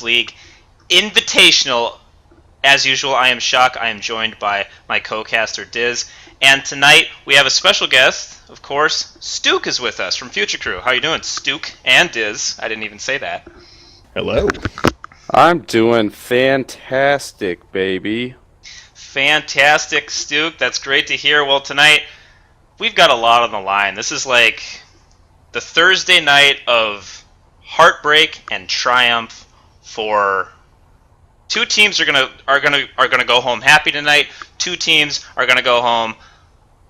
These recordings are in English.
League Invitational. As usual, I am Shock. I am joined by my co-caster Diz, and tonight we have a special guest. Of course, Stuke is with us from Future Crew. How you doing, Stuke and Diz? I didn't even say that. Hello. I'm doing fantastic, baby. Fantastic, Stuke. That's great to hear. Well, tonight we've got a lot on the line. This is like the Thursday night of heartbreak and triumph for two teams are gonna go home happy tonight. Two teams are gonna go home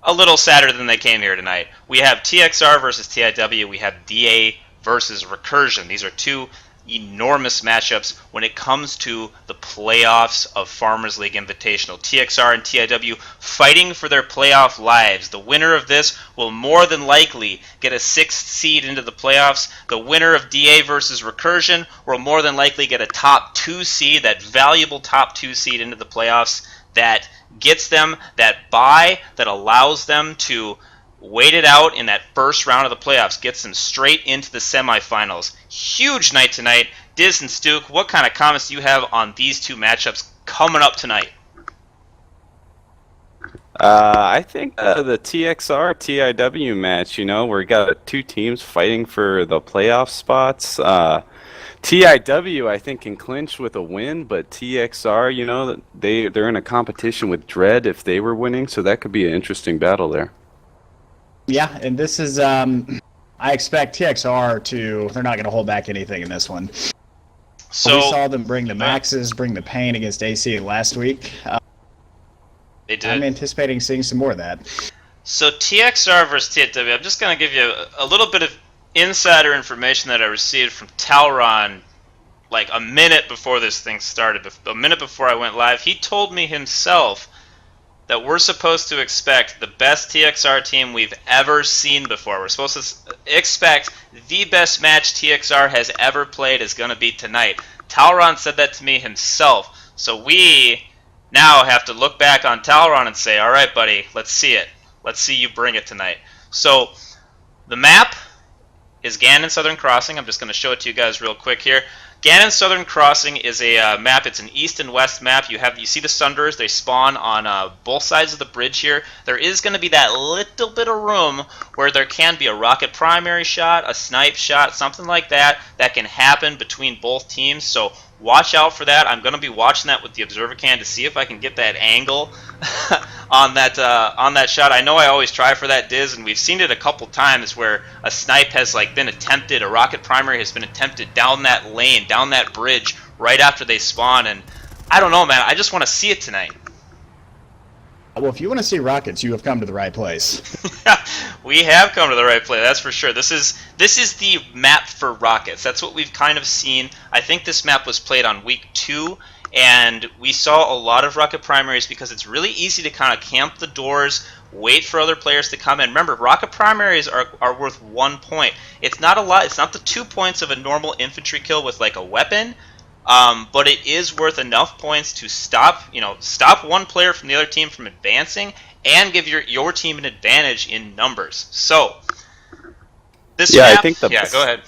a little sadder than they came here tonight. We have TXR versus TIW. We have DA versus Recursion. These are two enormous matchups when it comes to the playoffs of Farmers League Invitational. TXR and TIW fighting for their playoff lives. The winner of this will more than likely get a 6th seed into the playoffs. The winner of DA versus Recursion will more than likely get a top 2 seed, that valuable top 2 seed into the playoffs that gets them that bye that allows them to wait it out in that first round of the playoffs, gets them straight into the semifinals. Huge night tonight. Diz and Stuke, what kind of comments do you have on these two matchups coming up tonight? I think the TXR TIW match, we got two teams fighting for the playoff spots. TIW, I think, can clinch with a win, but TXR, they're in a competition with Dread if they were winning, so that could be an interesting battle there. Yeah, and this is, I expect TXR they're not going to hold back anything in this one. So we saw them bring the maxes, bring the pain against AC last week. They did. I'm anticipating seeing some more of that. So TXR versus TIW, I'm just going to give you a little bit of insider information that I received from Talron like a minute before this thing started, a minute before I went live. He told me himself that we're supposed to expect the best TXR team we've ever seen before. We're supposed to expect the best match TXR has ever played is going to be tonight. Talron said that to me himself. So we now have to look back on Talron and say, all right, buddy, let's see it. Let's see you bring it tonight. So the map is Ghanan Southern Crossing. I'm just going to show it to you guys real quick here. Ghanan Southern Crossing is a map. It's an east and west map. You see the Sunders. They spawn on both sides of the bridge here. There is going to be that little bit of room where there can be a rocket primary shot, a snipe shot, something like that can happen between both teams. So watch out for that. I'm going to be watching that with the observer cam to see if I can get that angle on that shot. I know I always try for that, Diz, and we've seen it a couple times where a snipe has been attempted, a rocket primary has been attempted down that lane, down that bridge right after they spawn, and I don't know, man. I just want to see it tonight. Well, if you want to see rockets, you have come to the right place. We have come to the right place, that's for sure. This is the map for rockets. That's what we've kind of seen. I think this map was played on week 2, and we saw a lot of rocket primaries because it's really easy to kind of camp the doors, wait for other players to come in. Remember, rocket primaries are worth 1 point. It's not a lot. It's not the 2 points of a normal infantry kill with a weapon. But it is worth enough points to stop one player from the other team from advancing and give your team an advantage in numbers. So this map, go ahead.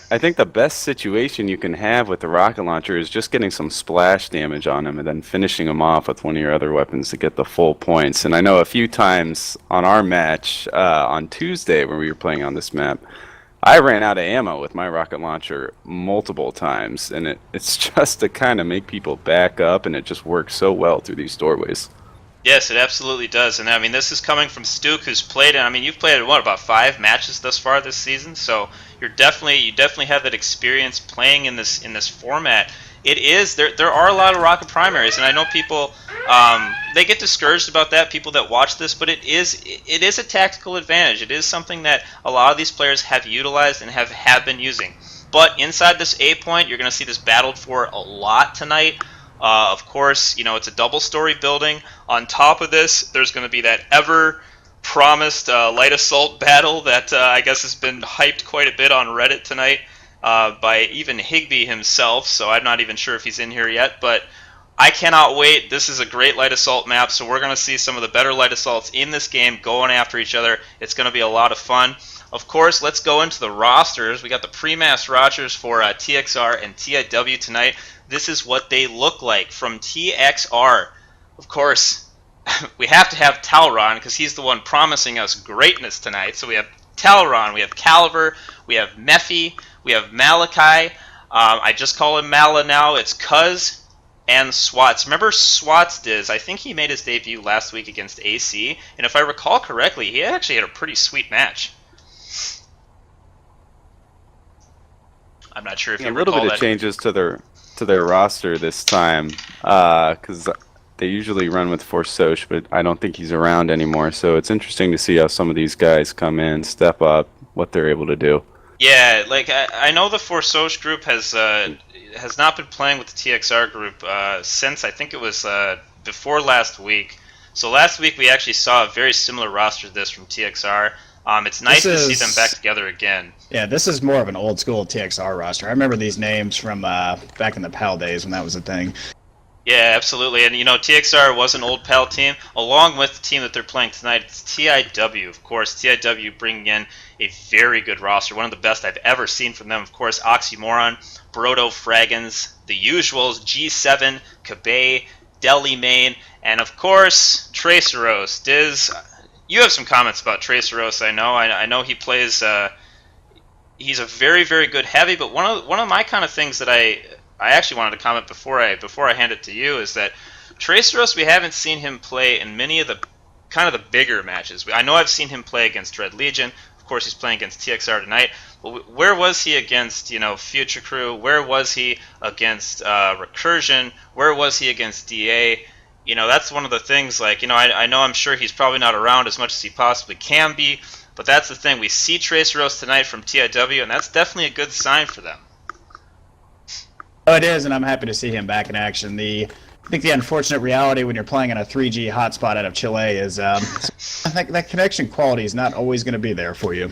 I think the best situation you can have with the rocket launcher is just getting some splash damage on him and then finishing him off with one of your other weapons to get the full points. And I know a few times on our match on Tuesday when we were playing on this map, I ran out of ammo with my rocket launcher multiple times, and it's just to kind of make people back up, and it just works so well through these doorways. Yes, it absolutely does. And I mean, this is coming from Stuke, who's played it. I mean, you've played it, about 5 matches thus far this season, so you definitely have that experience playing in this format. It is there are a lot of rocket primaries, and I know people they get discouraged about that, people that watch this, but it is a tactical advantage. It is something that a lot of these players have utilized and have been using. But inside this A point, you're going to see this battled for a lot tonight. Of course, it's a double-story building. On top of this, there's going to be that ever-promised light assault battle that I guess has been hyped quite a bit on Reddit tonight. By even Higby himself, so I'm not even sure if he's in here yet, but I cannot wait. This is a great light assault map, so we're going to see some of the better light assaults in this game going after each other. It's going to be a lot of fun. Of course, let's go into the rosters. We got the pre-mass rosters for TXR and TIW tonight. This is what they look like from TXR. Of course, we have to have Talron because he's the one promising us greatness tonight. So we have Talron, we have Caliber, we have Mephi, we have Malachi. I just call him Mala now. It's Cuz and Swats. Remember Swats Diz? I think he made his debut last week against AC, and if I recall correctly, he actually had a pretty sweet match. I'm not sure if you a little bit of changes to their roster this time, because they usually run with Forsosh, but I don't think he's around anymore. So it's interesting to see how some of these guys come in, step up, what they're able to do. Yeah, like I know the Forsosh group has not been playing with the TXR group since I think it was before last week. So last week we actually saw a very similar roster to this from TXR. It's nice to see them back together again. Yeah, this is more of an old school TXR roster. I remember these names from back in the PAL days when that was a thing. Yeah, absolutely. And, TXR was an old PAL team, along with the team that they're playing tonight. It's TIW, of course. TIW bringing in a very good roster, one of the best I've ever seen from them. Of course, Oxymoron, Brodo Fraggins, the usuals, G7, Kabay, Deli Main, and, of course, Traceros. Diz, you have some comments about Traceros, I know. I know he plays... he's a very, very good heavy, but one of my kind of things that I actually wanted to comment before I hand it to you is that Traceros, we haven't seen him play in many of the kind of the bigger matches. I know I've seen him play against Dread Legion. Of course, he's playing against TXR tonight. But where was he against Future Crew? Where was he against Recursion? Where was he against DA? That's one of the things. Like I know I'm sure he's probably not around as much as he possibly can be. But that's the thing. We see Traceros tonight from TIW, and that's definitely a good sign for them. Oh, it is, and I'm happy to see him back in action. I think the unfortunate reality when you're playing on a 3G hotspot out of Chile is I think that connection quality is not always going to be there for you.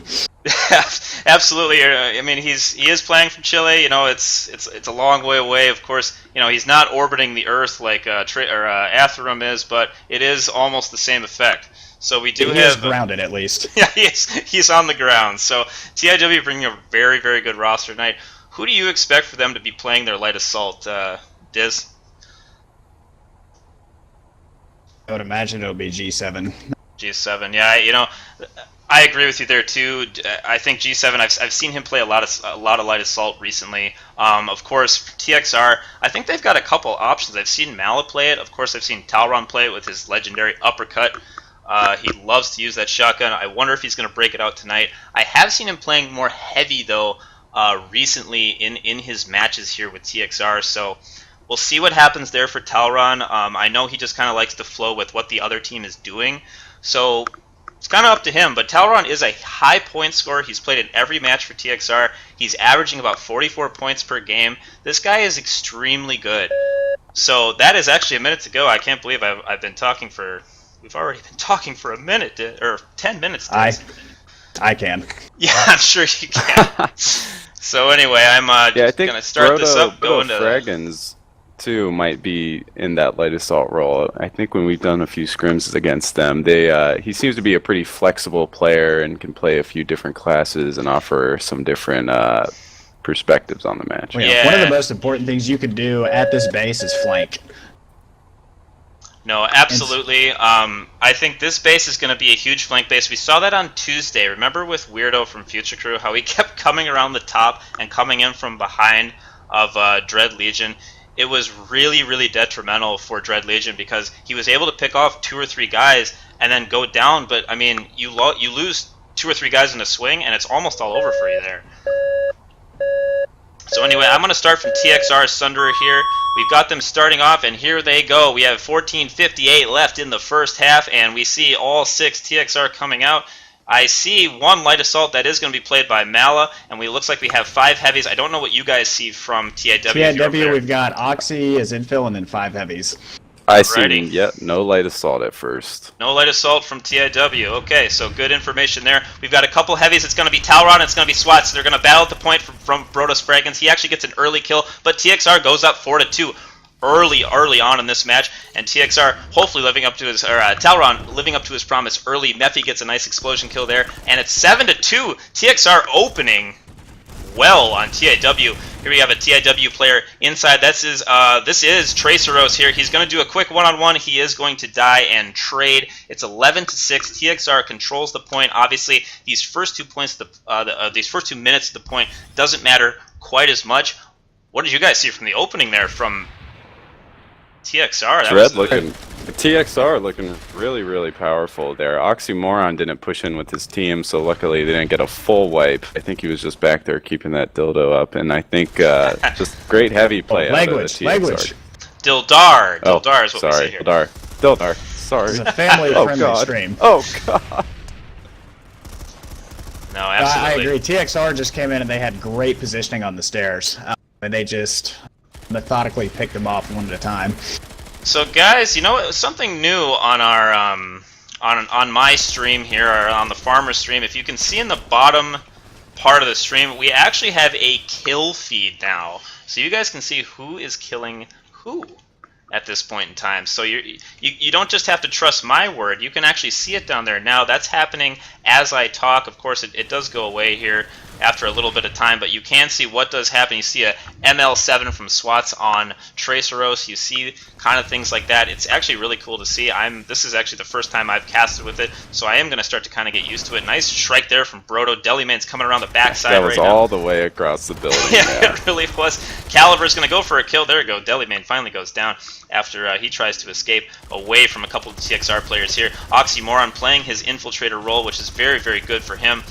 Absolutely. I mean, he is playing from Chile. It's a long way away. Of course, he's not orbiting the Earth like Atherum is, but it is almost the same effect. So we do have grounded at least. Yeah, he's on the ground. So TIW bringing a very, very good roster tonight. Who do you expect for them to be playing their light assault, Diz? I would imagine it'll be G7. G7, yeah. I agree with you there too. I think G7. I've seen him play a lot of light assault recently. Of course, TXR. I think they've got a couple options. I've seen Mala play it. Of course, I've seen Talron play it with his legendary uppercut. He loves to use that shotgun. I wonder if he's going to break it out tonight. I have seen him playing more heavy though recently in his matches here with TXR. So we'll see what happens there for Talron. I know he just kind of likes to flow with what the other team is doing. So it's kind of up to him, but Talron is a high point scorer. He's played in every match for TXR. He's averaging about 44 points per game. This guy is extremely good. So that is actually a minute to go. I can't believe I've been talking for... We've already been talking for a minute, or 10 minutes. I can. Yeah, I'm sure you can. So anyway, I'm just going to start this up. Going to Fraggins too might be in that light assault role. I think when we've done a few scrims against them, he seems to be a pretty flexible player and can play a few different classes and offer some different perspectives on the match. Well, yeah. One of the most important things you can do at this base is flank. No, absolutely. I think this base is going to be a huge flank base. We saw that on Tuesday. Remember with Weirdo from Future Crew, how he kept coming around the top and coming in from behind of Dread Legion? It was really, really detrimental for Dread Legion because he was able to pick off 2 or 3 guys and then go down. But, I mean, you lose 2 or 3 guys in a swing, and it's almost all over for you there. So anyway, I'm going to start from TXR Sunderer here. We've got them starting off, and here they go. We have 14:58 left in the first half, and we see all 6 TXR coming out. I see 1 light assault that is going to be played by Mala, and it looks like we have 5 heavies. I don't know what you guys see from TIW. TIW, we've got Oxy as infill, and then 5 heavies. I see, no light assault at first. No light assault from TIW. Okay, so good information there. We've got a couple heavies. It's going to be Talron, it's going to be SWAT. So they're going to battle at the point from Brodos Fraggins. He actually gets an early kill, but TXR goes up 4-2. early on in this match, and TXR hopefully living up to his, or Talron living up to his promise early. Mephi gets a nice explosion kill there, and it's 7-2. TXR opening well on TIW. Here we have a TIW player inside. This is Traceros here. He's going to do a quick one-on-one. He is going to die and trade. It's 11-6. TXR controls the point. Obviously, these first 2 points, these first 2 minutes of the point doesn't matter quite as much. What did you guys see from the opening there from TXR? TXR looking really, really powerful there. Oxymoron didn't push in with his team, so luckily they didn't get a full wipe. I think he was just back there keeping that dildo up, and I think just great heavy play out of the TXR. Dildar is what we say here. Dildar. Sorry. It's a family-friendly stream. Oh, God. No, absolutely. I agree. TXR just came in and they had great positioning on the stairs, and they just methodically picked them off one at a time. So guys, you know, something new on our on my stream here, or on the farmer stream. If you can see in the bottom part of the stream, we actually have a kill feed now, so you guys can see who is killing who at this point in time. So you don't just have to trust my word. You can actually see it down there now. That's happening as I talk. Of course, it does go away here after a little bit of time, but you can see what does happen. You see a ML7 from SWATs on Traceros. You see kind of things like that. It's actually really cool to see. This is actually the first time I've casted with it, so I am going to start to kind of get used to it. Nice strike there from Brodo. Deliman's coming around the backside right now. That was all the way across the building. Yeah, it really was. Caliber's going to go for a kill. There we go. Deliman finally goes down after he tries to escape away from a couple of TXR players here. Oxymoron playing his infiltrator role, which is very, very good for him.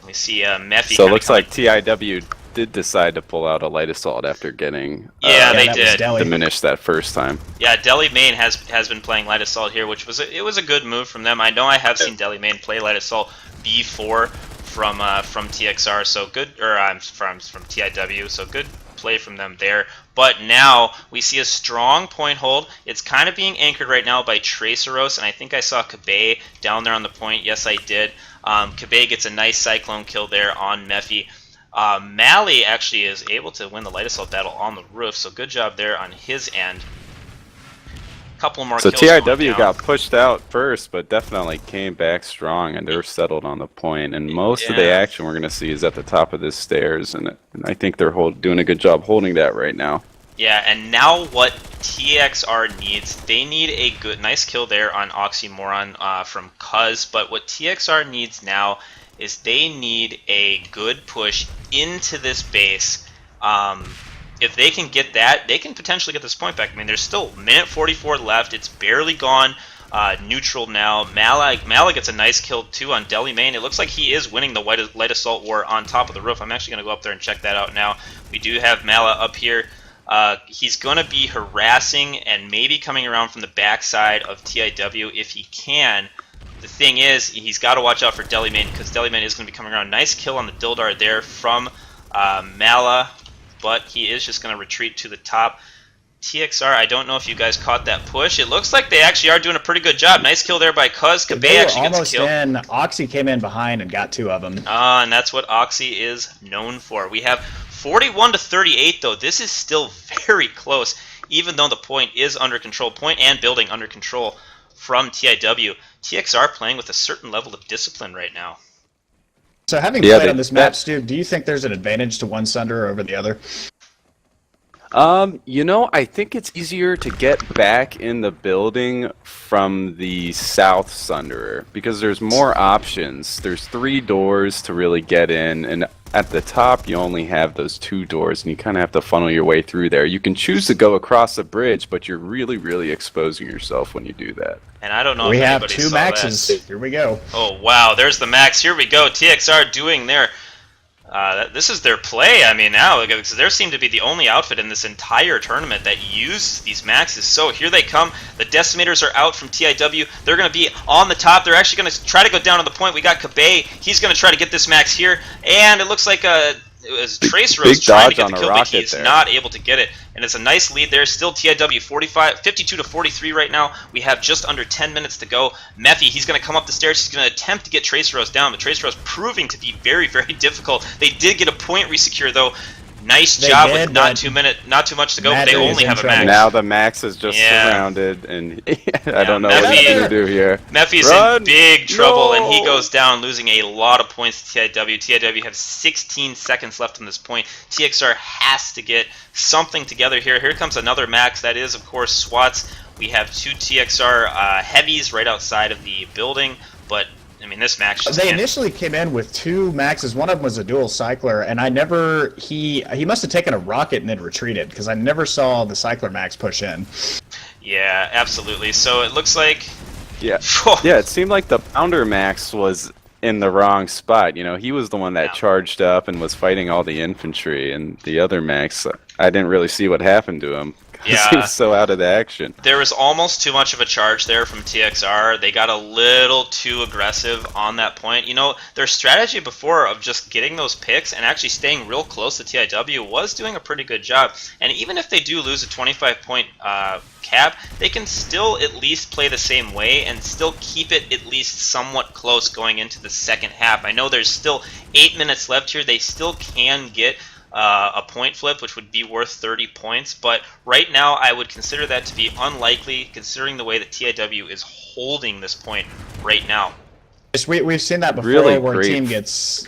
We see Mephi. So it looks like TIW did decide to pull out a light assault after getting they did diminished that first time. Yeah, Deli Main has been playing light assault here, which was a good move from them. I know I have seen Deli Main play light assault before from TXR, so good, or from TIW, so good play from them there. But now we see a strong point hold. It's kind of being anchored right now by Traceros, and I think I saw Kabe down there on the point. Yes, I did. Kabe gets a nice Cyclone kill there on Mephi. Mally actually is able to win the light assault battle on the roof, so good job there on his end. Couple more kills. So TIW got pushed out first, but definitely came back strong, and they're settled on the point. And most of the action we're going to see is at the top of the stairs, and I think they're doing a good job holding that right now. Yeah, and now what TXR needs, they need a good, nice kill there on Oxymoron from Cuz, but what TXR needs now is they need a good push into this base. If they can get that, they can potentially get this point back. I mean, there's still minute 44 left. It's barely gone neutral now. Mala gets a nice kill too on Deli Main. It looks like he is winning the light assault war on top of the roof. I'm actually going to go up there and check that out now. We do have Mala up here. He's going to be harassing and maybe coming around from the backside of TIW if he can. The thing is, he's got to watch out for Deliman, because Deliman is going to be coming around. Nice kill on the Dildar there from Mala, but he is just going to retreat to the top. TXR, I don't know if you guys caught that push. It looks like they actually are doing a pretty good job. Nice kill there by Cuz. Kabe actually gets a kill. In. Oxy came in behind and got 2 of them. And that's what Oxy is known for. We have 41-38 though. This is still very close, even though the point is under control. Point and building under control from TIW. TXR playing with a certain level of discipline right now. So having played on this map, Stu, do you think there's an advantage to one Sunder over the other? You know, I think it's easier to get back in the building from the South Sunderer because there's more options. There's 3 doors to really get in, and at the top you only have those 2 doors, and you kind of have to funnel your way through there. You can choose to go across the bridge, but you're really, really exposing yourself when you do that. And I don't know if anybody saw that. We have 2 maxes. Here we go. Oh, wow. There's the max. Here we go. TXR doing their... this is their play, I mean, now, because they seem to be the only outfit in this entire tournament that use these maxes. So here they come. The Decimators are out from TIW. They're going to be on the top. They're actually going to try to go down on the point. We got Kabe. He's going to try to get this max here. And it looks like it was Traceros trying to get the kill, but he's not able to get it. And it's a nice lead there. Still TIW 52-43 right now. We have just under 10 minutes to go. Mephi, he's going to come up the stairs. He's going to attempt to get Traceros down, but Traceros proving to be very, very difficult. They did get a point resecure, though. Nice They job did, with but not too much to go, but they Madry is only in have a trouble. max. Now the max is just Yeah. surrounded, and I don't know what Mephi- he's gonna do here. Mephi's Run! in big trouble, and he No! goes down, losing a lot of points to TIW. TIW have 16 seconds left on this point. TXR has to get something together here. Here comes another max. That is, of course, SWATs. We have 2 TXR heavies right outside of the building, but I mean, this max just They can't. initially came in with 2 maxes. One of them was a dual cycler, and I never he must have taken a rocket and then retreated because I never saw the cycler max push in. Yeah, absolutely. So it looks like Yeah, yeah. It seemed like the Pounder Max was in the wrong spot. You know, he was the one that Yeah. charged up and was fighting all the infantry, and the other Max, I didn't really see what happened to him because he Yeah. was so out of the action. There was almost too much of a charge there from TXR. They got a little too aggressive on that point. You know, their strategy before of just getting those picks and actually staying real close to TIW was doing a pretty good job. And even if they do lose a 25-point cap, they can still at least play the same way and still keep it at least somewhat close going into the second half. I know there's still 8 minutes left here. They still can get a point flip, which would be worth 30 points. But right now, I would consider that to be unlikely, considering the way that TIW is holding this point right now. We've seen that before, Really where a great. team gets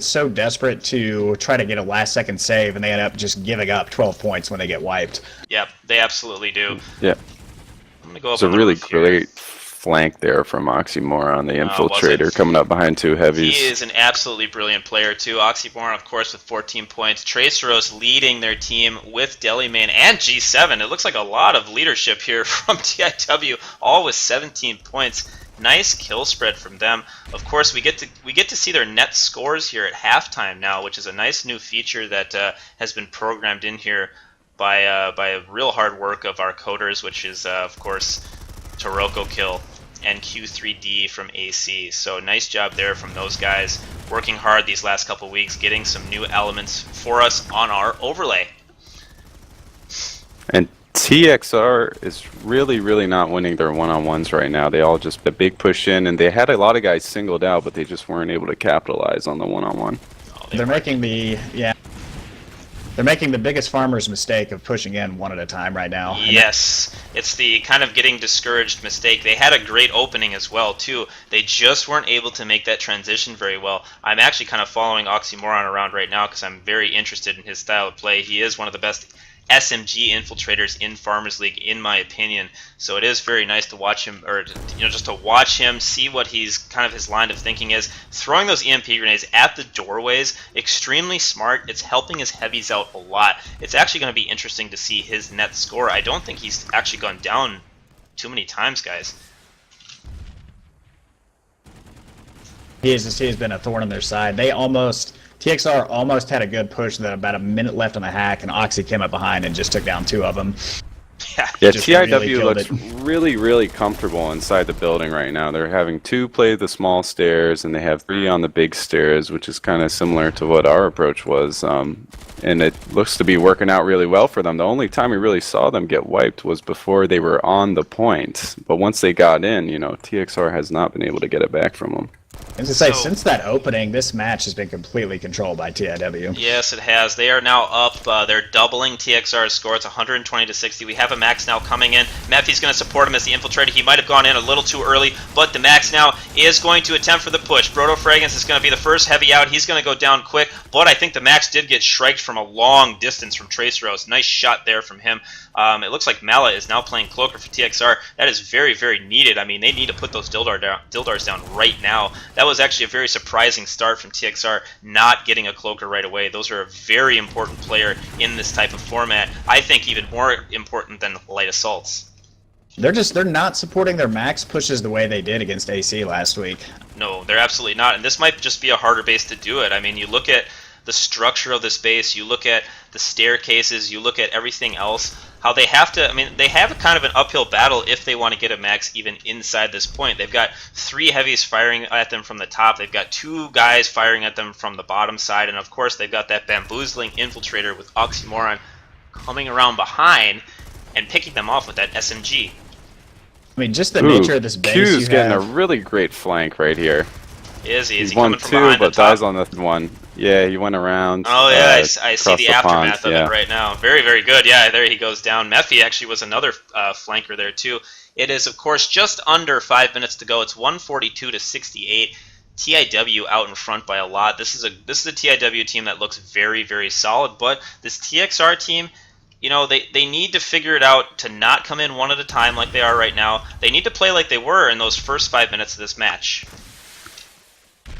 so desperate to try to get a last-second save, and they end up just giving up 12 points when they get wiped. Yep, they absolutely do. Yeah, I'm gonna go up it's a on the really roof here. great flank there from Oxymoron, the infiltrator, was it? coming up behind 2 heavies. He is an absolutely brilliant player too. Oxymoron, of course, with 14 points. Traceros leading their team with Deliman and G7. It looks like a lot of leadership here from TIW, all with 17 points. Nice kill spread from them. Of course, we get to see their net scores here at halftime now, which is a nice new feature that has been programmed in here by a real hard work of our coders, which is of course Toroko Kill and Q3D from AC. So nice job there from those guys, working hard these last couple weeks, getting some new elements for us on our overlay. And TXR is really, really not winning their one-on-ones right now. They all just a big push in, and they had a lot of guys singled out, but they just weren't able to capitalize on the one-on-one. Oh, They're making the They're making the biggest farmer's mistake of pushing in one at a time right now. Yes, it's the kind of getting discouraged mistake. They had a great opening as well, too. They just weren't able to make that transition very well. I'm actually kind of following Oxymoron around right now because I'm very interested in his style of play. He is one of the best SMG infiltrators in Farmers League, in my opinion. So it is very nice to watch him, or just to watch him, see what he's kind of his line of thinking is. Throwing those EMP grenades at the doorways, extremely smart. It's helping his heavies out a lot. It's actually going to be interesting to see his net score. I don't think he's actually gone down too many times, guys. He has been a thorn in their side. TXR almost had a good push, then about a minute left on the hack, and Oxy came up behind and just took down 2 of them. Yeah, Just really TIW killed looks it. really, really comfortable inside the building right now. They're having 2 play the small stairs, and they have 3 on the big stairs, which is kind of similar to what our approach was. And it looks to be working out really well for them. The only time we really saw them get wiped was before they were on the point. But once they got in, TXR has not been able to get it back from them. And to say, since that opening, this match has been completely controlled by TIW. Yes, it has. They are now up. They're doubling TXR's score. It's 120 to 60. We have a Max now coming in. Mephi's going to support him as the infiltrator. He might have gone in a little too early, but the Max now is going to attempt for the push. Brodo Fragrance is going to be the first heavy out. He's going to go down quick, but I think the Max did get shriked from a long distance from Trace Rose. Nice shot there from him. It looks like Mala is now playing Cloaker for TXR. That is very, very needed. I mean, they need to put those Dildars down right now. That was actually a very surprising start from TXR, not getting a Cloaker right away. Those are a very important player in this type of format. I think even more important than light assaults. They're not supporting their max pushes the way they did against AC last week. No, they're absolutely not. And this might just be a harder base to do it. I mean, you look at the structure of this base, you look at the staircases, you look at everything else, how they have to, I mean, they have a kind of an uphill battle if they want to get a max even inside this point. They've got 3 heavies firing at them from the top, they've got 2 guys firing at them from the bottom side, and of course they've got that bamboozling infiltrator with Oxymoron coming around behind and picking them off with that SMG. I mean, just the nature of this base. Q's getting a really great flank right here. Is he He's coming won from 2, behind but the top? dies on the 1. Yeah, he went around. Oh yeah, I see across the the pond, aftermath of yeah. it right now. Very, very good. Yeah, there he goes down. Mephi actually was another flanker there too. It is, of course, just under 5 minutes to go. It's 142 to 68. TIW out in front by a lot. This is a TIW team that looks very, very solid. But this TXR team, they need to figure it out to not come in one at a time like they are right now. They need to play like they were in those first 5 minutes of this match.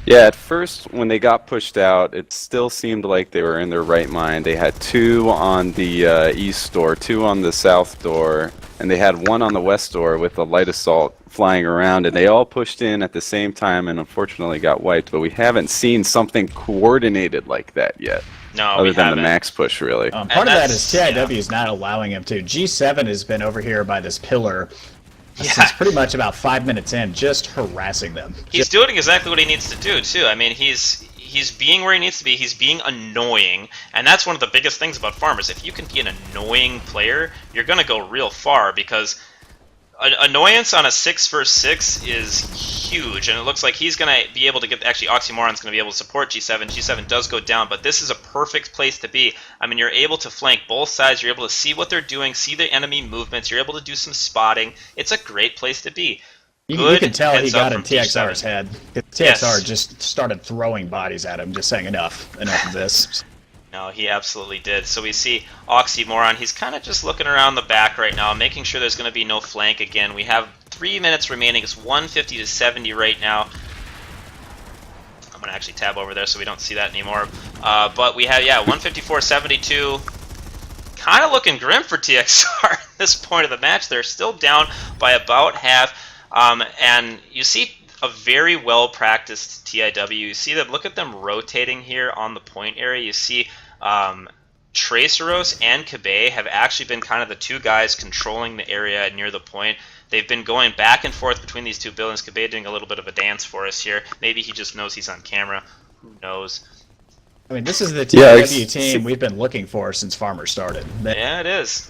Yeah, at first, when they got pushed out, it still seemed like they were in their right mind. They had 2 on the east door, 2 on the south door, and they had 1 on the west door with the light assault flying around, and they all pushed in at the same time and unfortunately got wiped. But we haven't seen something coordinated like that yet. No, other we than haven't. the max push, really. Part of that is TIW is not allowing him to. G7 has been over here by this pillar. Since pretty much about 5 minutes in, just harassing them. He's doing exactly what he needs to do too. I mean, he's being where he needs to be. He's being annoying, and that's one of the biggest things about farmers. If you can be an annoying player, you're gonna go real far, because annoyance on a 6 vs 6 is huge, and it looks like he's gonna be able to get. Actually, Oxymoron's gonna be able to support G7. G7 does go down, but this is a perfect place to be. I mean, you're able to flank both sides. You're able to see what they're doing, see the enemy movements. You're able to do some spotting. It's a great place to be. You can tell he got in G7. TXR's head. TXR just started throwing bodies at him, just saying enough of this. No, he absolutely did. So we see Oxymoron. He's kind of just looking around the back right now, making sure there's going to be no flank again. We have 3 minutes remaining. It's 150 to 70 right now. I'm going to actually tab over there so we don't see that anymore. But we have, 154-72. Kind of looking grim for TXR at this point of the match. They're still down by about half. And you see a very well-practiced TIW. You see them, look at them rotating here on the point area. You see Traceros and Kabe have actually been kind of the 2 guys controlling the area near the point. They've been going back and forth between these 2 buildings. Kabe doing a little bit of a dance for us here. Maybe he just knows he's on camera. Who knows? I mean, this is the TIW team we've been looking for since Farmer started. Yeah, it is.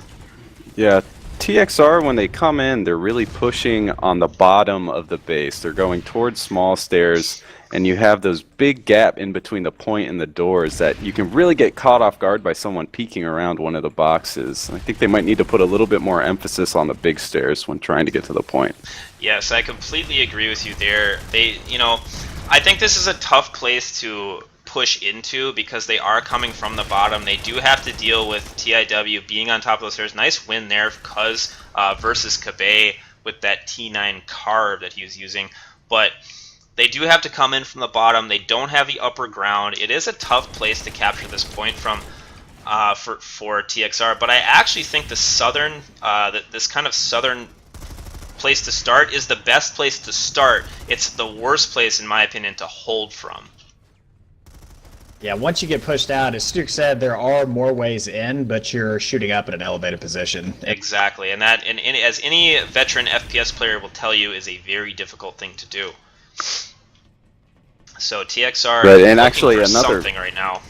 Yeah, TXR, when they come in, they're really pushing on the bottom of the base. They're going towards small stairs, and you have those big gap in between the point and the doors that you can really get caught off guard by someone peeking around one of the boxes. I think they might need to put a little bit more emphasis on the big stairs when trying to get to the point. Yes, I completely agree with you there. I think this is a tough place to push into because they are coming from the bottom. They do have to deal with TIW being on top of those stairs. Nice win there because versus Kabe with that T9 carve that he was using. But they do have to come in from the bottom. They don't have the upper ground. It is a tough place to capture this point from for TXR. But I actually think the southern, this kind of southern place to start is the best place to start. It's the worst place, in my opinion, to hold from. Yeah, once you get pushed out, as Stuke said, there are more ways in, but you're shooting up at an elevated position. Exactly, and that, as any veteran FPS player will tell you, is a very difficult thing to do. So TXR and actually for something right now.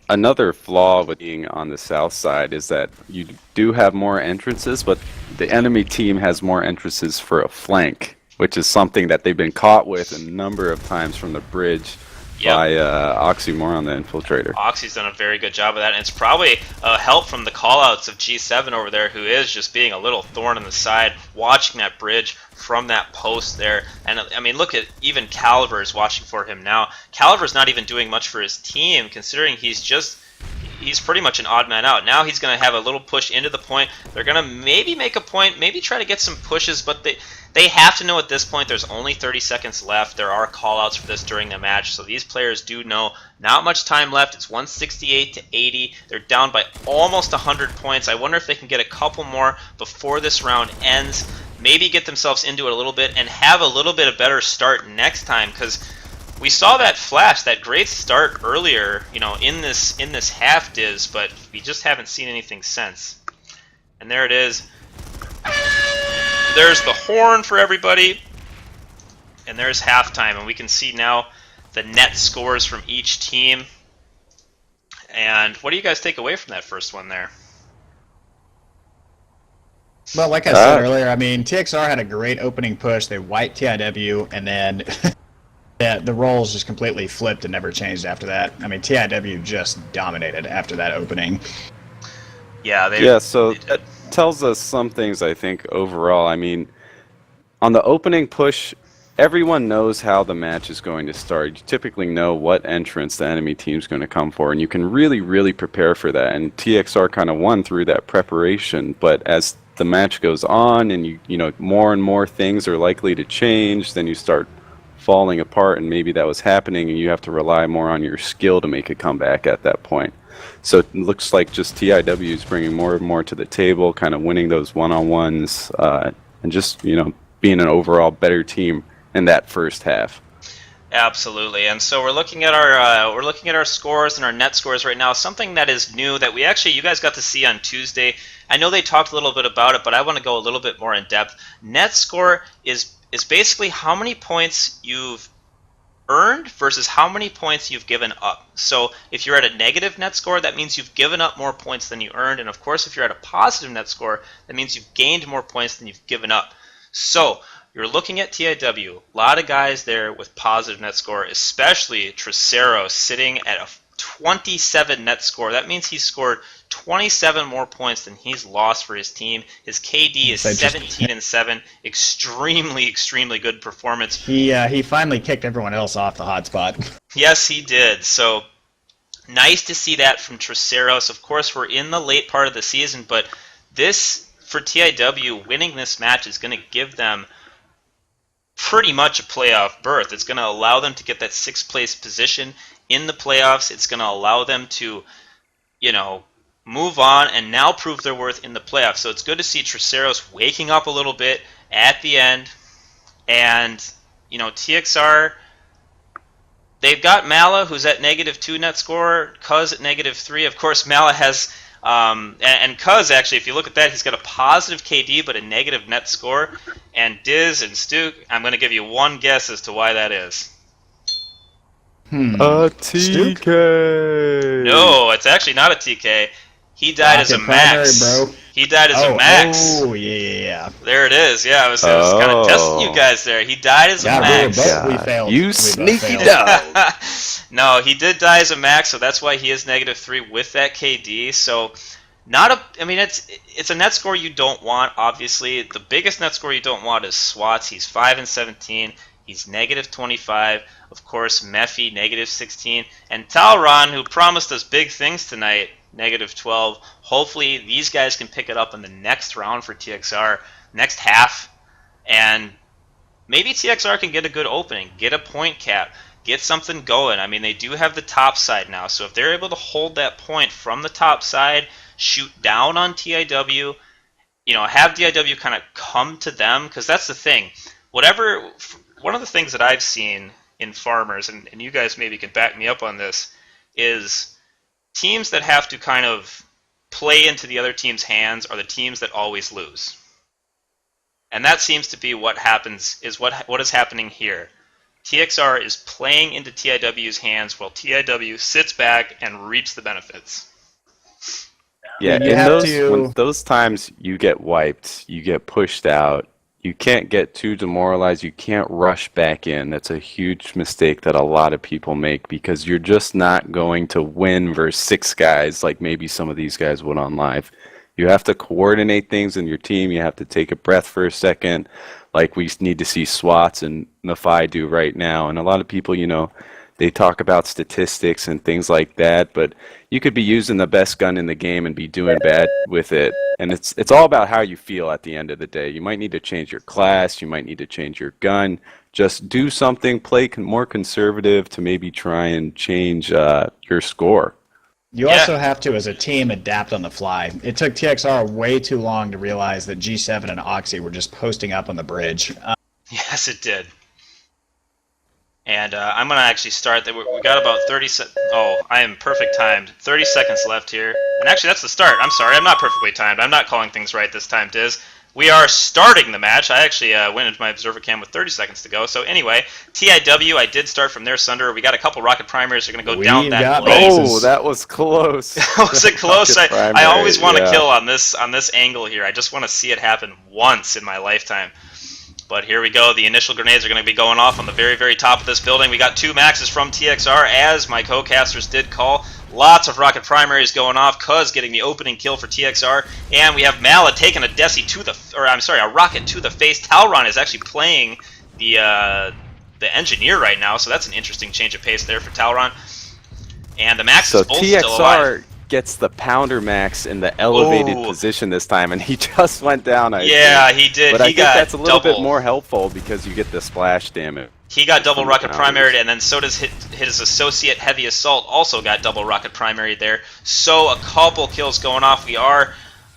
Another flaw with being on the south side is that you do have more entrances, but the enemy team has more entrances for a flank, which is something that they've been caught with a number of times from the bridge. Yep. By Oxymoron, the infiltrator. Oxy's done a very good job of that, and it's probably help from the callouts of G7 over there, who is just being a little thorn in the side, watching that bridge from that post there. And I mean, look at even Caliver's watching for him now. Caliver's not even doing much for his team, considering he's pretty much an odd man out. Now he's going to have a little push into the point. They're going to maybe make a point, maybe try to get some pushes, but they have to know at this point there's only 30 seconds left. There are callouts for this during the match, so these players do know not much time left. It's 168 to 80. They're down by almost 100 points. I wonder if they can get a couple more before this round ends, maybe get themselves into it a little bit and have a little bit of better start next time, because we saw that flash, that great start earlier, in this half diz, but we just haven't seen anything since. And there it is. There's the horn for everybody, and there's halftime, and we can see now the net scores from each team. And what do you guys take away from that first one there? Well, like I said earlier, I mean, TXR had a great opening push. They wiped TIW, and then Yeah, the roles just completely flipped and never changed after that. I mean, TIW just dominated after that opening. Yeah, So they did. that tells us some things, I think, overall. I mean, on the opening push, everyone knows how the match is going to start. You typically know what entrance the enemy team's going to come for, and you can really, really prepare for that. And TXR kind of won through that preparation. But as the match goes on, and you know more and more things are likely to change, then you start falling apart, and maybe that was happening, and you have to rely more on your skill to make a comeback at that point. So it looks like just TIW is bringing more and more to the table, kind of winning those one-on-ones, and just being an overall better team in that first half. Absolutely, and so we're looking at our scores and our net scores right now. Something that is new that you guys got to see on Tuesday. I know they talked a little bit about it, but I want to go a little bit more in depth. Net score is basically how many points you've earned versus how many points you've given up. So if you're at a negative net score, that means you've given up more points than you earned, and of course, if you're at a positive net score, that means you've gained more points than you've given up. So you're looking at TIW. A lot of guys there with positive net score, especially Tricero sitting at a 27 net score. That means he's scored 27 more points than he's lost for his team. His KD is 17-7. Extremely, extremely good performance. He finally kicked everyone else off the hotspot. Yes, he did. So nice to see that from Triceros. Of course, we're in the late part of the season, but this, for TIW, winning this match is going to give them pretty much a playoff berth. It's going to allow them to get that 6th place position in the playoffs. It's going to allow them to, move on and now prove their worth in the playoffs. So it's good to see Triceros waking up a little bit at the end. And, TXR, they've got Mala, who's at -2 net score, Cuz at -3. Of course, Mala has... and Cuz, actually, if you look at that, he's got a positive KD but a negative net score. And Diz and Stu, I'm going to give you one guess as to why that is. A TK! No, it's actually not a TK. He died as a max. Bro. He died as a max. Oh, yeah. There it is. Yeah, I was kind of testing you guys there. He died as a max. We failed. You sneaky dog. No, he did die as a max, so that's why he is -3 with that KD. So, it's a net score you don't want, obviously. The biggest net score you don't want is Swats. He's 5-17. He's -25. Of course, Mephi, -16. And Talron, who promised us big things tonight, -12. Hopefully, these guys can pick it up in the next round for TXR, next half. And maybe TXR can get a good opening, get a point cap, get something going. I mean, they do have the top side now. So if they're able to hold that point from the top side, shoot down on TIW, have TIW kind of come to them. Because that's the thing. One of the things that I've seen in Farmers, and you guys maybe can back me up on this, is teams that have to kind of play into the other team's hands are the teams that always lose. And that seems to be what is happening here. TXR is playing into TIW's hands while TIW sits back and reaps the benefits. Yeah, when those times you get wiped, you get pushed out, you can't get too demoralized. You can't rush back in. That's a huge mistake that a lot of people make because you're just not going to win versus 6 guys like maybe some of these guys would on live. You have to coordinate things in your team. You have to take a breath for a second like we need to see Swats and Mafai do right now. And a lot of people, they talk about statistics and things like that, but you could be using the best gun in the game and be doing bad with it. And it's all about how you feel at the end of the day. You might need to change your class. You might need to change your gun. Just do something, play more conservative to maybe try and change your score. You also have to, as a team, adapt on the fly. It took TXR way too long to realize that G7 and Oxy were just posting up on the bridge. Yes, it did. And I'm going to actually start. We got about 30 seconds. Oh, I am perfect timed. 30 seconds left here. And actually, that's the start. I'm sorry. I'm not perfectly timed. I'm not calling things right this time, Diz. We are starting the match. I actually went into my observer cam with 30 seconds to go. So anyway, TIW, I did start from their Sunder. We got a couple rocket primaries. They're going to go down that lane. Oh, that was close. Was it close? I always want to kill on this angle here. I just want to see it happen once in my lifetime. But here we go. The initial grenades are going to be going off on the very, very top of this building. We got 2 maxes from TXR, as my co-casters did call. Lots of rocket primaries going off. Cuz getting the opening kill for TXR, and we have Mala taking a Desi to the, a rocket to the face. Talron is actually playing the engineer right now, so that's an interesting change of pace there for Talron. And the max is both still alive. TXR gets the pounder max in the elevated position this time, and he just went down. I think. He did. But I think that's a little bit more helpful because you get the splash damage. He got double rocket primaried, and then so does his associate Heavy Assault also got double rocket primaried there. So a couple kills going off. We are,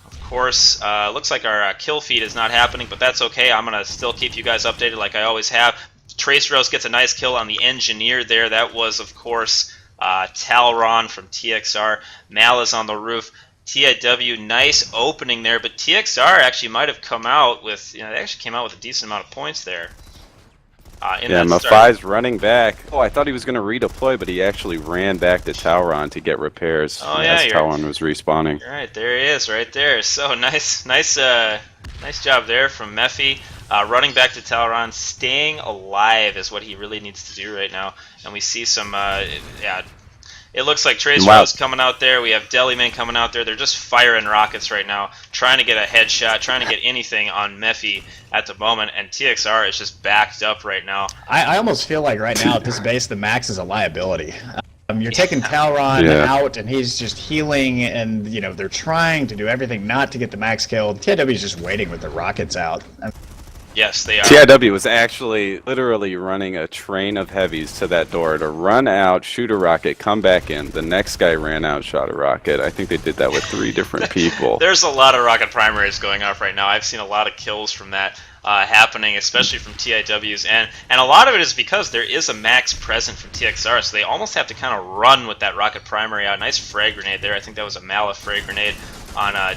of course, looks like our kill feed is not happening, but that's okay. I'm going to still keep you guys updated like I always have. Trace Rose gets a nice kill on the engineer there. That was, of course, Talron from TXR. Mal is on the roof. TIW, nice opening there, but TXR actually might have come out with, they actually came out with a decent amount of points there. Mafai's running back. Oh, I thought he was going to redeploy, but he actually ran back to Talron to get repairs as Talron was respawning. Right, there he is, right there. So nice job there from Mephi. Running back to Talron, staying alive is what he really needs to do right now. And we see some, it looks like Trace Rose coming out there. We have Deliman coming out there. They're just firing rockets right now, trying to get a headshot, trying to get anything on Mephi at the moment. And TXR is just backed up right now. I almost feel like right now at this base, the max is a liability. You're taking Talron out, and he's just healing, and they're trying to do everything not to get the max killed. TIW is just waiting with the rockets out. Yes, they are. TIW was actually literally running a train of heavies to that door to run out, shoot a rocket, come back in. The next guy ran out, shot a rocket. I think they did that with 3 different people. There's a lot of rocket primaries going off right now. I've seen a lot of kills from that happening, especially from TIWs, and a lot of it is because there is a max present from TXR, so they almost have to kind of run with that rocket primary out. Nice frag grenade there. I think that was a Mala frag grenade.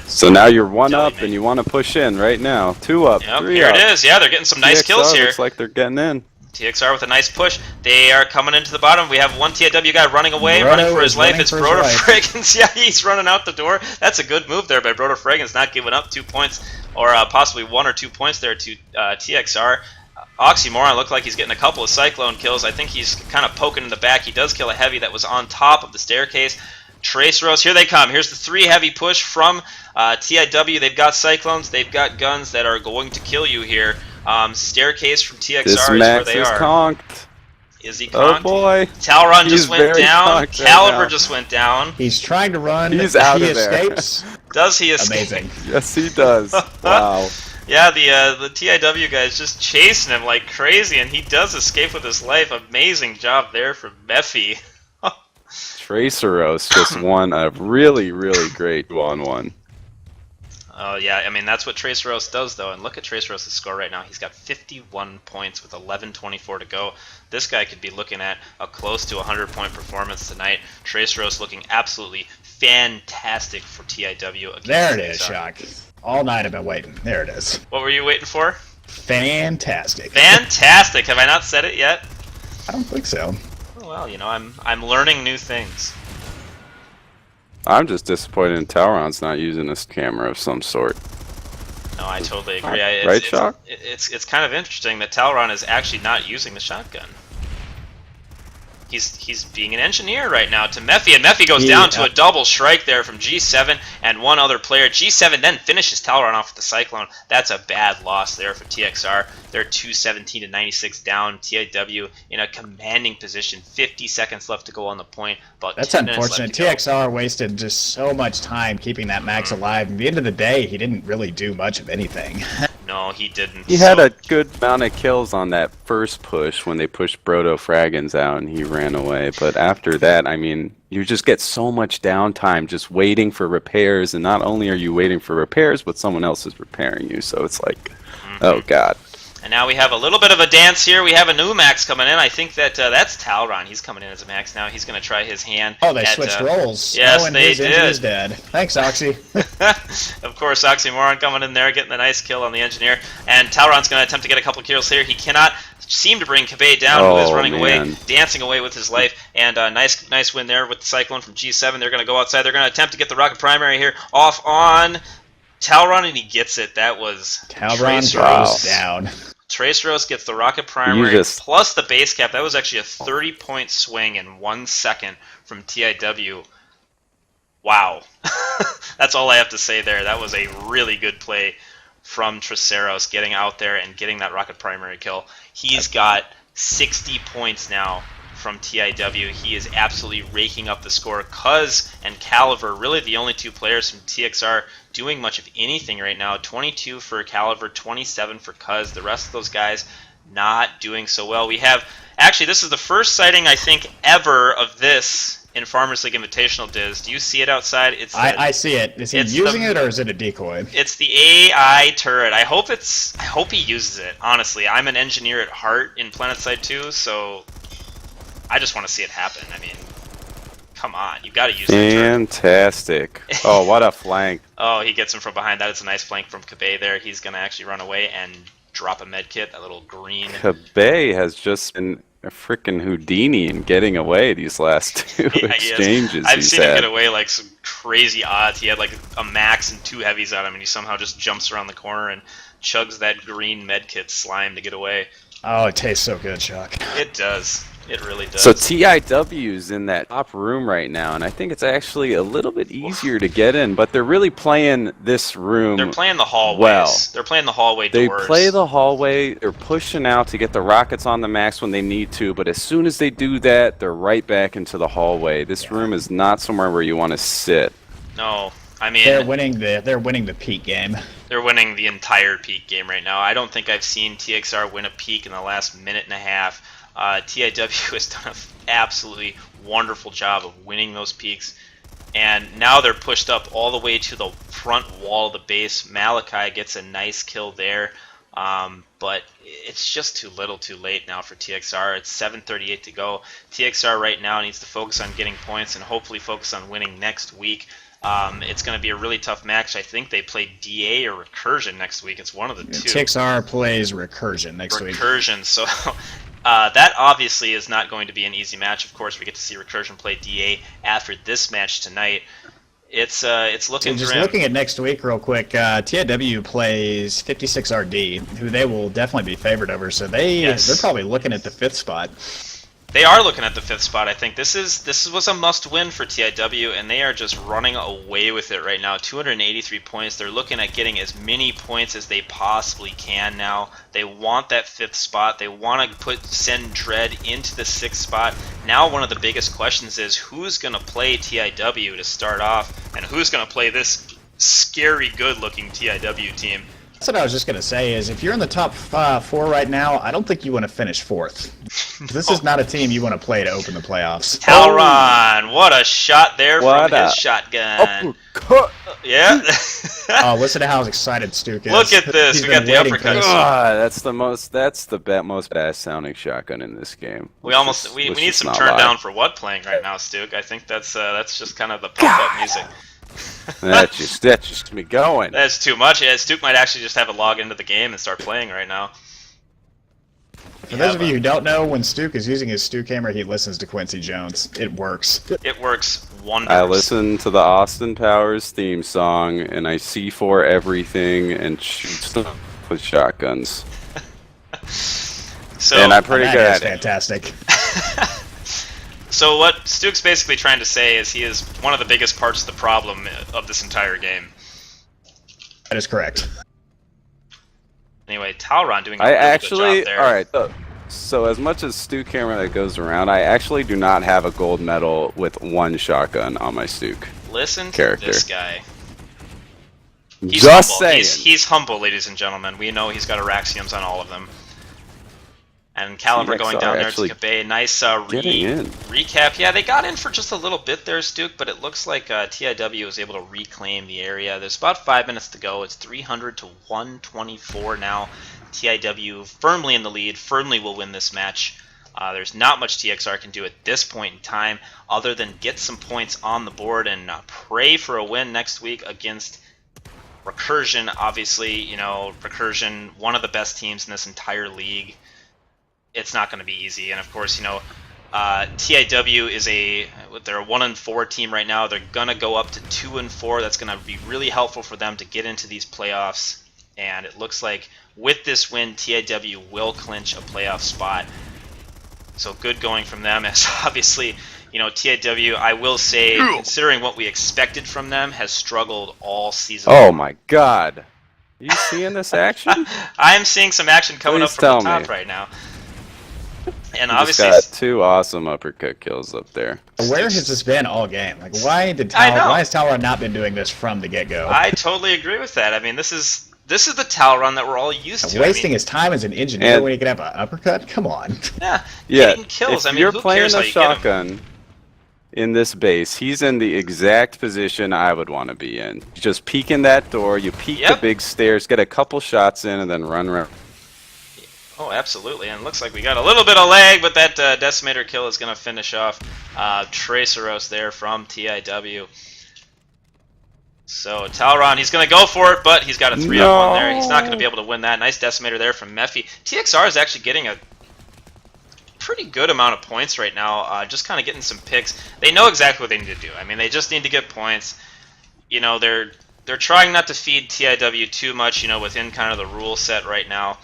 So now you're 1 up and you want to push in right now. 2 up, 3 here up. it is. Yeah, they're getting some nice kills here. Looks like they're getting in. TXR with a nice push. They are coming into the bottom. We have one TIW guy running away, running for his life. It's Broder Fragrance. Yeah, he's running out the door. That's a good move there by Broder Fragrance, not giving up 2 points, or possibly 1 or 2 points there to TXR. Oxymoron looked like he's getting a couple of Cyclone kills. I think he's kind of poking in the back. He does kill a heavy that was on top of the staircase. Trace Rose, here they come. Here's the 3 heavy push from TIW. They've got Cyclones. They've got guns that are going to kill you here. Staircase from TXR is where they are. Conked. Is he conked? Oh boy. Talron just went down. Caliber just went down. He's trying to run. He's out of there. Escapes. Does he escape? Amazing. Yes, he does. Wow. Yeah, the TIW guy is just chasing him like crazy, and he does escape with his life. Amazing job there from Mephi. Traceros just won a really, really great 2-on-1. Oh yeah, I mean that's what Trace Rose does though, and look at Trace Rose's score right now. He's got 51 points with 11:24 to go. This guy could be looking at a close to 100-point performance tonight. Trace Rose looking absolutely fantastic for TIW. There it is, Shock. All night I've been waiting. There it is. What were you waiting for? Fantastic. Fantastic. Have I not said it yet? I don't think so. Oh, well, I'm learning new things. I'm just disappointed in Talron's not using this camera of some sort. No, I totally agree. Right, Shock? It's kind of interesting that Talron is actually not using the shotgun. He's being an engineer right now to Mephi, and Mephi goes down to a double strike there from G7 and one other player. G7 then finishes Talron off with the Cyclone. That's a bad loss there for TXR. They're 217 to 96 down. TIW in a commanding position. 50 seconds left to go on the point. That's unfortunate. TXR wasted just so much time keeping that max alive. At the end of the day, he didn't really do much of anything. No, he didn't. He had a good amount of kills on that first push when they pushed Brodo Fraggins out and he ran away. But after that, I mean, you just get so much downtime just waiting for repairs. And not only are you waiting for repairs, but someone else is repairing you. So it's like, oh, God. And now we have a little bit of a dance here. We have a new max coming in. I think that that's Talron. He's coming in as a max now. He's going to try his hand. Oh, they switched roles. Yes, and they his did. Is dead. Thanks, Oxy. Of course, Oxymoron coming in there, getting the nice kill on the engineer. And Talron's going to attempt to get a couple kills here. He cannot seem to bring Kabay down, who is running away, dancing away with his life. And nice win there with the Cyclone from G7. They're going to go outside. They're going to attempt to get the rocket primary here off on Talron, and he gets it. That was Talron goes down. Trace Rose gets the rocket primary plus the base cap. That was actually a 30-point swing in 1 second from TIW. Wow. That's all I have to say there. That was a really good play from Traceros getting out there and getting that rocket primary kill. He's got 60 points now from TIW. He is absolutely raking up the score. Cuz and Caliver, really the only two players from TXR doing much of anything right now. 22 for Caliver, 27 for Cuz. The rest of those guys not doing so well. We have, actually, this is the first sighting, I think, ever of this in Farmers League Invitational, Diz. Do you see it outside? I see it. Is he using it, or is it a decoy? It's the AI turret. I hope he uses it, honestly. I'm an engineer at heart in PlanetSide 2, so I just want to see it happen. I mean, come on. You got to use it. Fantastic. Oh, what a flank. Oh, he gets him from behind. That is a nice flank from Kabe there. He's going to actually run away and drop a med kit, that little green. Kabe has just been a freaking Houdini in getting away these last two exchanges. I've seen him get away like some crazy odds. He had like a max and 2 heavies on him, and he somehow just jumps around the corner and chugs that green medkit slime to get away. Oh, it tastes so good, Chuck. It does. It really does. So TIW's in that top room right now, and I think it's actually a little bit easier to get in, but they're really playing this room. They're playing the hallways. Well, they're playing the hallway they doors. They play the hallway. They're pushing out to get the rockets on the max when they need to, but as soon as they do that, they're right back into the hallway. This room is not somewhere where you want to sit. No, I mean they're winning the peak game. They're winning the entire peak game right now. I don't think I've seen TXR win a peak in the last minute and a half. TIW has done an absolutely wonderful job of winning those peaks, and now they're pushed up all the way to the front wall of the base. Malachi gets a nice kill there, but it's just too little too late now for TXR. It's 7:38 to go. TXR right now needs to focus on getting points and hopefully focus on winning next week. It's going to be a really tough match. I think they play DA or Recursion next week. It's one of the two. TXR plays Recursion next week. Recursion, so that obviously is not going to be an easy match. Of course, we get to see Recursion play DA after this match tonight. It's looking just grim. Looking at next week real quick, TIW plays 56RD, who they will definitely be favored over, so they're probably looking at the 5th spot. They are looking at the 5th spot. I think this was a must-win for TIW, and they are just running away with it right now. 283 points. They're looking at getting as many points as they possibly can now. They want that 5th spot. They want to send Dread into the 6th spot. Now one of the biggest questions is who's going to play TIW to start off, and who's going to play this scary good-looking TIW team. That's what I was just going to say, is if you're in the top 4 right now, I don't think you want to finish 4th. This is not a team you want to play to open the playoffs. Talron, what a shot there from his shotgun. Uppercut. Yeah. Oh, listen to how excited Stuke is. Look at this. We got the uppercut. That's the most badass sounding shotgun in this game. We need some turn down for what playing right now, Stuke. I think that's just kind of the pump up music. That's just me going. That's too much. Yeah, Stuke might actually just have it log into the game and start playing right now. For those of you who don't know, when Stuke is using his Stuke camera, he listens to Quincy Jones. It works. It works wonders. I listen to the Austin Powers theme song, and I C4 everything and shoot stuff with shotguns. And I'm pretty good at it. Fantastic. So what Stuke's basically trying to say is he is one of the biggest parts of the problem of this entire game. That is correct. Anyway, Talron doing a really good job there. Alright, so as much as Stuke camera that goes around, I actually do not have a gold medal with 1 shotgun on my Stuke Listen character. To this guy. He's just humble. saying. He's humble, ladies and gentlemen. We know he's got Araxiums on all of them. And Caliber TXR going down there to Kabe. Nice recap. Yeah, they got in for just a little bit there, Stuke, but it looks like TIW was able to reclaim the area. There's about 5 minutes to go. It's 300 to 124 now. TIW firmly in the lead, firmly will win this match. There's not much TXR can do at this point in time other than get some points on the board and pray for a win next week against Recursion. Obviously, you know, Recursion, one of the best teams in this entire league. It's not going to be easy, and of course, you know, TIW is they're a 1-4 team right now. They're gonna go up to 2-4. That's gonna be really helpful for them to get into these playoffs and it looks like with this win, TIW will clinch a playoff spot. So good going from them, as obviously, TIW, I will say, considering what we expected from them, has struggled all season Oh long. my God. Are you seeing this action? I'm seeing some action coming up Please from the tell top me. right now. And You just obviously, got 2 awesome uppercut kills up there. Where has this been all game? Like, why has Talron not been doing this from the get-go? I totally agree with that. I mean, this is the Talron that we're all used to. Wasting his time as an engineer And- when he could have an uppercut? Come on. Yeah, Yeah, getting kills. if I mean, you're who playing cares how a you get 'em? shotgun in this base, he's in the exact position I would want to be in. You just peek in that door, you peek the Yep. big stairs, get a couple shots in, and then run around. Oh, absolutely. And it looks like we got a little bit of lag, but that Decimator kill is going to finish off Traceros there from TIW. So Talron, he's going to go for it, but he's got a 3-up-1 there. He's not going to be able to win that. Nice Decimator there from Mephi. TXR is actually getting a pretty good amount of points right now, just kind of getting some picks. They know exactly what they need to do. I mean, they just need to get points. They're trying not to feed TIW too much, within kind of the rule set right now.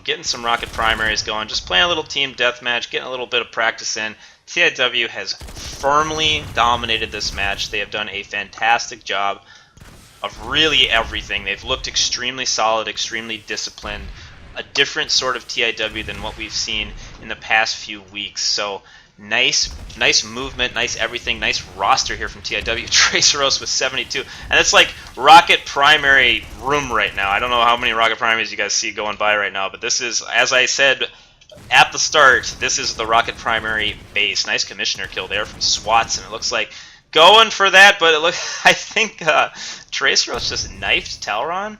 Getting some rocket primaries going, just playing a little team deathmatch, getting a little bit of practice in. TIW has firmly dominated this match. They have done a fantastic job of really everything. They've looked extremely solid, extremely disciplined, a different sort of TIW than what we've seen in the past few weeks. So nice movement, nice everything, nice roster here from TIW. Traceros with 72, and it's like rocket primary room right now. I don't know how many rocket primaries you guys see going by right now, but this is, as I said at the start, this is the rocket primary base. Nice commissioner kill there from Swats, and it looks like going for that, but I think Traceros just knifed Talron.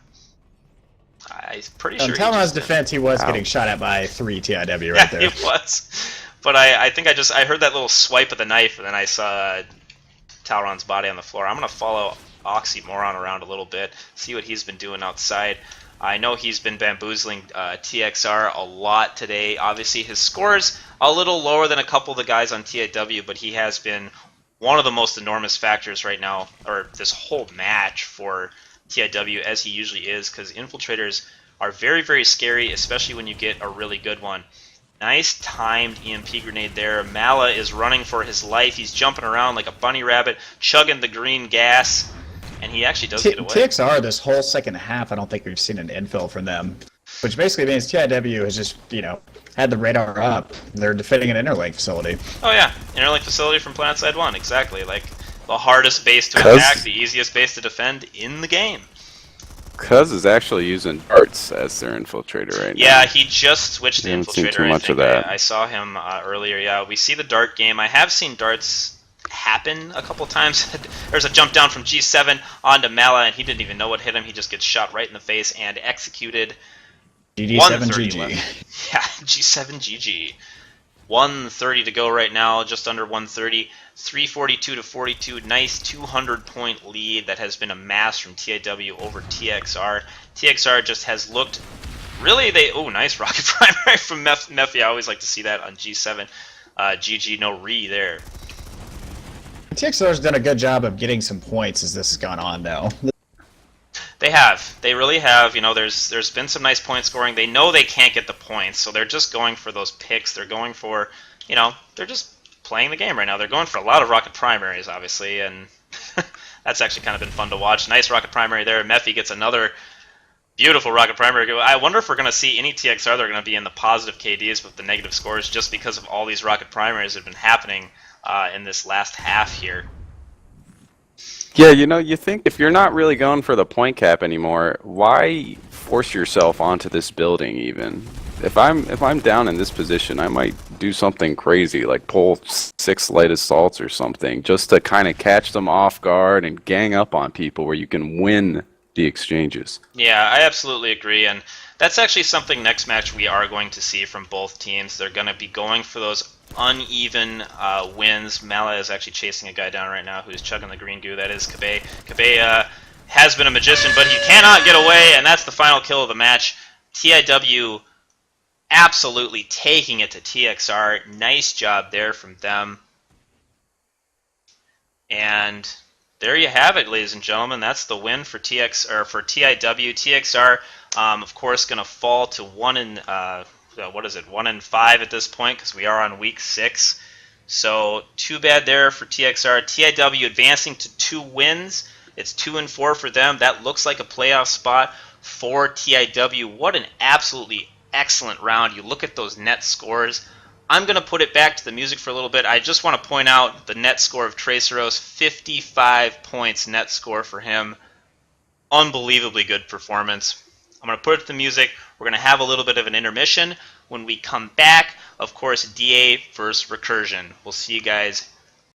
I'm pretty sure. In Talron's defense, he was getting shot at by 3 TIW right there. Yeah, he was. But I think I heard that little swipe of the knife, and then I saw Talron's body on the floor. I'm going to follow Oxymoron around a little bit, see what he's been doing outside. I know he's been bamboozling TXR a lot today. Obviously, his score's a little lower than a couple of the guys on TIW, but he has been one of the most enormous factors right now, or this whole match for TIW, as he usually is, because infiltrators are very, very scary, especially when you get a really good one. Nice timed EMP grenade there. Mala is running for his life. He's jumping around like a bunny rabbit, chugging the green gas, and he actually does get away. TXR, this whole second half, I don't think we've seen an infill from them, which basically means TIW has just, had the radar up. They're defending an interlink facility. Oh yeah, interlink facility from PlanetSide 1, exactly. Like the hardest base to attack, the easiest base to defend in the game. Cuz is actually using darts as their infiltrator right now. Yeah, he just switched to Didn't see infiltrator. too much of that. I saw him earlier. Yeah, we see the dart game. I have seen darts happen a couple times. There's a jump down from G7 onto Mala, and he didn't even know what hit him. He just gets shot right in the face and executed. GG7GG. Yeah, G7 GG. 130 to go right now, just under 130. 342 to 42. Nice 200-point lead that has been amassed from TIW over TXR. TXR just has looked really. Nice rocket primary from Mephi. I always like to see that on G7. GG, no re there. TXR's done a good job of getting some points as this has gone on, though. They have. They really have. There's been some nice point scoring. They know they can't get the points, so they're just going for those picks. They're going for, they're just playing the game right now. They're going for a lot of rocket primaries, obviously, and that's actually kind of been fun to watch. Nice rocket primary there. Mephi gets another beautiful rocket primary. I wonder if we're going to see any TXR that are going to be in the positive KDs with the negative scores just because of all these rocket primaries that have been happening in this last half here. Yeah, you think if you're not really going for the point cap anymore, why force yourself onto this building even? If I'm down in this position, I might do something crazy, like pull 6 light assaults or something, just to kind of catch them off guard and gang up on people where you can win the exchanges. Yeah, I absolutely agree, and that's actually something next match we are going to see from both teams. They're going to be going for those uneven wins. Mala is actually chasing a guy down right now who's chugging the green goo. That is Kabe. Kabe has been a magician, but he cannot get away, and that's the final kill of the match. TIW absolutely taking it to TXR. Nice job there from them. And there you have it, ladies and gentlemen. That's the win for TIW. TXR, of course, going to fall to 1-5 at this point because we are on week 6. So too bad there for TXR. TIW advancing to 2 wins. It's 2-4 for them. That looks like a playoff spot for TIW. What an absolutely excellent round. You look at those net scores. I'm going to put it back to the music for a little bit. I just want to point out the net score of Traceros, 55 points net score for him. Unbelievably good performance. I'm going to put it to the music. We're going to have a little bit of an intermission. When we come back, of course, DA versus Recursion. We'll see you guys